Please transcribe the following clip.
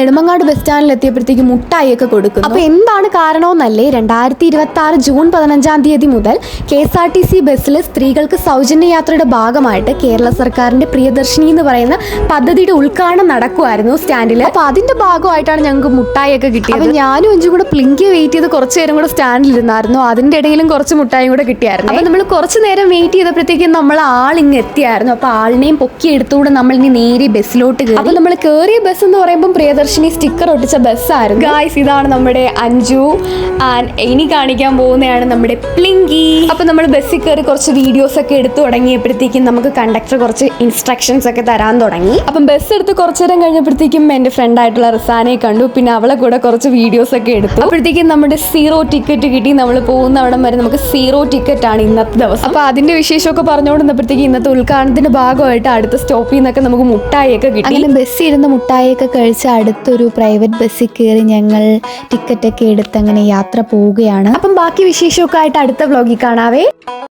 Nedumangad bus സ്റ്റാൻഡിൽ എത്തിയപ്പോഴത്തേക്ക് മുട്ടായിയൊക്കെ കൊടുക്കുന്നു. അപ്പോൾ എന്താണ് കാരണമെന്നല്ലേ, 2026 ജൂൺ 15 മുതൽ KSRTC ബസ്സിൽ സ്ത്രീകൾക്ക് സൗജന്യ യാത്രയുടെ ഭാഗമായിട്ട് കേരള സർക്കാരിന്റെ പ്രിയദർശിനി എന്ന് പറയുന്ന പദ്ധതിയുടെ ഉദ്ഘാടനം നടക്കുമായിരുന്നു സ്റ്റാൻഡിൽ. അപ്പോൾ അതിന്റെ ഭാഗമായിട്ടാണ് ഞങ്ങൾക്ക് മുട്ടായിയൊക്കെ കിട്ടിയത്. അപ്പോൾ ഞാനും അഞ്ചും കൂടെ പ്ലിങ്കി വെയിറ്റ് ചെയ്ത് കുറച്ച് നേരം കൂടെ സ്റ്റാൻഡിൽ ഇരുന്നായിരുന്നു. അതിന്റെ ഇടയിലും കുറച്ച് മുട്ടായും കൂടെ കിട്ടിയായിരുന്നു. അപ്പോൾ നമ്മൾ കുറച്ച് നേരം വെയിറ്റ് ചെയ്തപ്പോഴത്തേക്കും നമ്മൾ ആളിങ്ങ് എത്തിയായിരുന്നു. അപ്പോൾ ആളിനെയും പൊക്കി എടുത്തുകൂടെ നമ്മൾ ഇനി നേരെ ബസ്സിലോട്ട് കയറി. അപ്പോൾ നമ്മൾ കയറിയ ബസ് എന്ന് പറയുമ്പോൾ പ്രിയദർശിനി സ്റ്റിക്കർ ഒട്ടിച്ച ബസ്സായിരുന്നു. ഗായ്സ്, ഇതാണ് നമ്മുടെ അഞ്ജു ആൻഡ് ഇനി കാണിക്കാൻ പോകുന്നതാണ് നമ്മുടെ പ്ലിങ്കി. അപ്പോൾ നമ്മൾ ബസ്സിൽ കയറി കുറച്ച് വീഡിയോസ് ഒക്കെ എടുത്തു തുടങ്ങിയപ്പോഴത്തേക്കും നമുക്ക് കണ്ടക്ടർ കുറച്ച് ഇൻസ്ട്രക്ഷൻസ് ഒക്കെ തരാൻ തുടങ്ങി. അപ്പം ബസ് എടുത്ത് കുറച്ചു നേരം കഴിഞ്ഞപ്പോഴത്തേക്കും എൻ്റെ ഫ്രണ്ട് ആയിട്ടുള്ള റിസാനെ കണ്ടു. പിന്നെ അവളെ കൂടെ കുറച്ച് വീഡിയോസ് ഒക്കെ എടുത്തു. അപ്പോഴത്തേക്കും നമ്മുടെ 0 ടിക്കറ്റ് കിട്ടി. നമ്മൾ പോകുന്ന അവിടം വരെ നമുക്ക് 0 ടിക്കറ്റ് ആണ് ഇന്നത്തെ ദിവസം. അപ്പോൾ അതിന്റെ വിശേഷമൊക്കെ പറഞ്ഞുകൊണ്ടിരുന്നപ്പോഴത്തേക്കും ഇന്നത്തെ ഉദ്ഘാടനത്തിന്റെ ഭാഗമായിട്ട് അടുത്ത സ്റ്റോപ്പിൽ നിന്നൊക്കെ നമുക്ക് മുട്ടായിയൊക്കെ കിട്ടി. അങ്ങനെ ബസ്സിൽ ഇരുന്ന് മുട്ടായിയൊക്കെ കഴിച്ച് അടുത്തൊരു പ്രൈവറ്റ് ബസ്സിൽ കയറി ഞങ്ങൾ ടിക്കറ്റൊക്കെ എടുത്ത് അങ്ങനെ യാത്ര പോവുകയാണ്. അപ്പം ബാക്കി വിശേഷമൊക്കെ ആയിട്ട് അടുത്ത വ്ലോഗിൽ കാണാവേ.